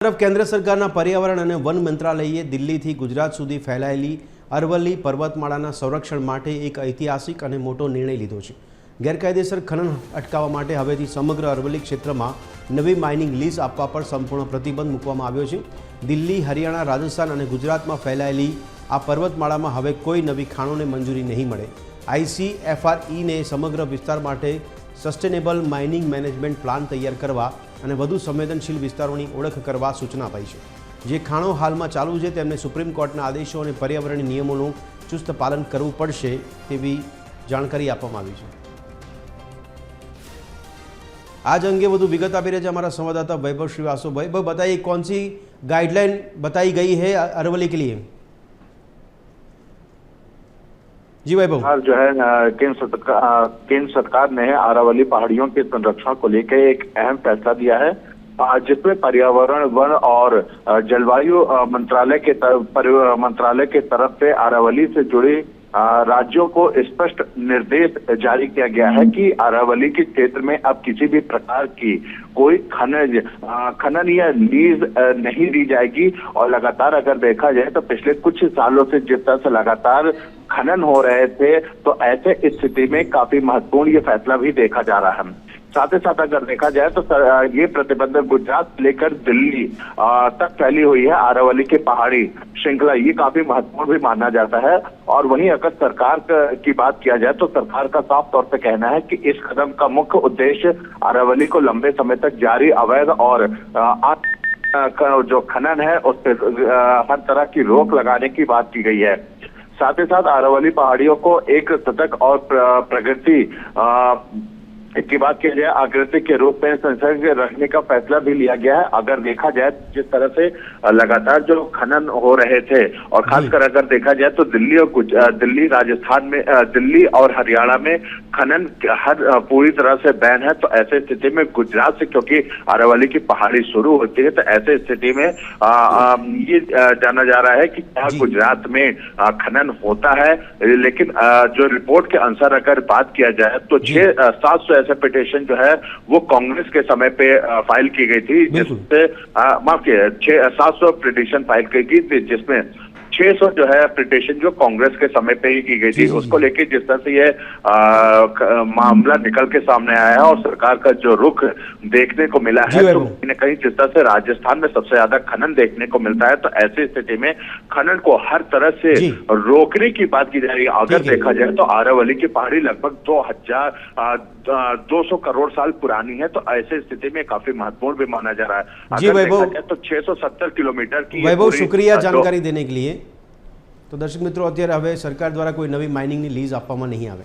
તરફ કેન્દ્ર સરકારના પર્યાવરણ અને વન મંત્રાલયે દિલ્હીથી ગુજરાત સુધી ફેલાયેલી અરવલ્લી પર્વતમાળાના સંરક્ષણ માટે એક ઐતિહાસિક અને મોટો નિર્ણય લીધો છે। ગેરકાયદેસર ખનન અટકાવવા માટે હવેથી સમગ્ર અરવલ્લી ક્ષેત્રમાં નવી માઇનિંગ લીઝ આપવા પર સંપૂર્ણ પ્રતિબંધ મૂકવામાં આવ્યો છે। દિલ્હી, હરિયાણા, રાજસ્થાન અને ગુજરાતમાં ફેલાયેલી આ પર્વતમાળામાં હવે કોઈ નવી ખાણોને મંજૂરી નહીં મળે। ICFREને સમગ્ર વિસ્તાર માટે સસ્ટેનેબલ માઇનિંગ મેનેજમેન્ટ પ્લાન તૈયાર કરવા અને વધુ સંવેદનશીલ વિસ્તારોની ઓળખ કરવા સૂચના અપાઈ છે। જે ખાણો હાલમાં ચાલુ છે તેમને સુપ્રીમ કોર્ટના આદેશો અને પર્યાવરણીય નિયમોનું ચુસ્ત પાલન કરવું પડશે તેવી જાણકારી આપવામાં આવી છે। आज अंगे વધુ विगत આપી રહ્યા છે हमारा संवाददाता वैभव श्रीवास्तव। वैभव, बताइए कौन सी गाइडलाइन बताई गई है अरवली के लिए? जी वैभव। हाल जो है केंद्र सरकार ने अरावली पहाड़ियों के संरक्षण को लेकर एक अहम फैसला दिया है, जिसमें पर्यावरण, वन और जलवायु मंत्रालय के तरफ से अरावली से जुड़ी राज्यों को स्पष्ट निर्देश जारी किया गया है कि अरावली के क्षेत्र में अब किसी भी प्रकार की कोई खनन या लीज नहीं दी जाएगी। और लगातार अगर देखा जाए तो पिछले कुछ सालों से जिस तरह से लगातार खनन हो रहे थे, तो ऐसे स्थिति में काफी महत्वपूर्ण ये फैसला भी देखा जा रहा है। साथ ही साथ अगर देखा जाए तो ये प्रतिबंध गुजरात लेकर दिल्ली तक फैली हुई है। अरावली की पहाड़ी श्रृंखला ये काफी महत्वपूर्ण भी माना जाता है। और वहीं अगर सरकार की बात किया जाए तो सरकार का साफ तौर पे कहना है कि इस कदम का मुख्य उद्देश्य अरावली को लंबे समय तक जारी अवैध और जो खनन है उस पर हर तरह की रोक लगाने की बात की गई है। साथ ही साथ अरावली पहाड़ियों को एक सतर्क और प्रगति की बात की जाए आकृति के रूप में संरक्षित रखने का फैसला भी लिया गया है। अगर देखा जाए जिस तरह से लगातार जो खनन हो रहे थे और खासकर अगर देखा जाए तो दिल्ली राजस्थान में, दिल्ली और हरियाणा में खनन हर पूरी तरह से बैन है। तो ऐसे स्थिति में गुजरात से क्योंकि अरावली की पहाड़ी शुरू होती है, तो ऐसे स्थिति में ये जाना जा रहा है कि क्या गुजरात में खनन होता है। लेकिन जो रिपोर्ट के अनुसार अगर बात किया जाए तो 700 ऐसे पिटीशन जो है वो कांग्रेस के समय पे फाइल की गई थी, जिससे माफ किया 700 पिटीशन फाइल की गई थी, जिसमें 600 जो है पिटीशन जो कांग्रेस के समय पे ही की गई थी। उसको लेके जिस तरह से ये मामला निकल के सामने आया है और सरकार का जो रुख देखने को मिला है, तो कहीं न कहीं जिस तरह से राजस्थान में सबसे ज्यादा खनन देखने को मिलता है, तो ऐसी स्थिति में खनन को हर तरह से रोकने की बात की जा रही है। अगर देखा जाए तो अरावली की पहाड़ी लगभग 200 करोड़ साल पुरानी है, तो ऐसे स्थिति में काफी महत्वपूर्ण भी माना जा रहा है। जी वैभव, तो 670 किलोमीटर की वैभव शुक्रिया जानकारी देने के लिए। तो दर्शक मित्रों, અત્યારે હવે સરકાર દ્વારા કોઈ નવી માઇનિંગની લીઝ આપવામાં નહીં આવે।